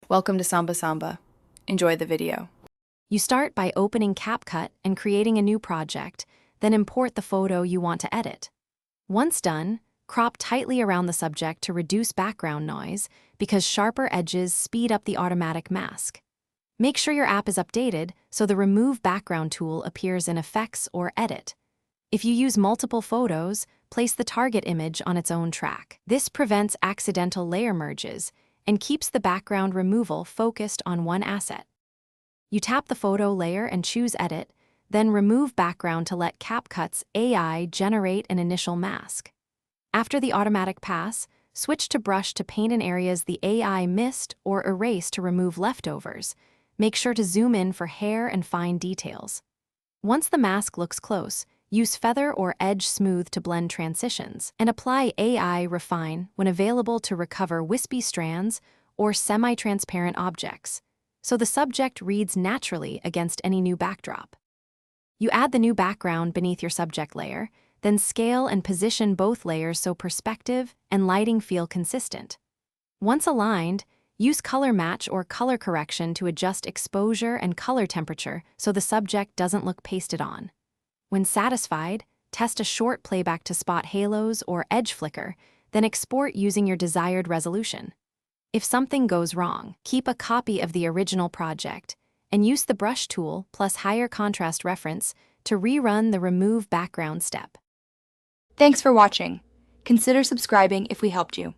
Welcome to Samba Samba. Enjoy the video. You start by opening Capcut and creating a new project, then import the photo you want to edit. Once done, crop tightly around the subject to reduce background noise because sharper edges speed up the automatic mask. Make sure your app is updated so the Remove Background tool appears in Effects or Edit. If you use multiple photos, place the target image on its own track. This prevents accidental layer merges and keeps the background removal focused on one asset. You tap the photo layer and choose Edit, then Remove Background to let Capcut's AI generate an initial mask. After the automatic pass, switch to Brush to paint in areas the AI missed or erase to remove leftovers. Make sure to zoom in for hair and fine details. Once the mask looks close, use Feather or Edge Smooth to blend transitions, and apply AI Refine when available to recover wispy strands or semi-transparent objects, so the subject reads naturally against any new backdrop. You add the new background beneath your subject layer, then scale and position both layers so perspective and lighting feel consistent. Once aligned, use color match or color correction to adjust exposure and color temperature so the subject doesn't look pasted on. When satisfied, test a short playback to spot halos or edge flicker, then export using your desired resolution. If something goes wrong, keep a copy of the original project and use the brush tool plus higher contrast reference to rerun the Remove Background step. Thanks for watching. Consider subscribing if we helped you.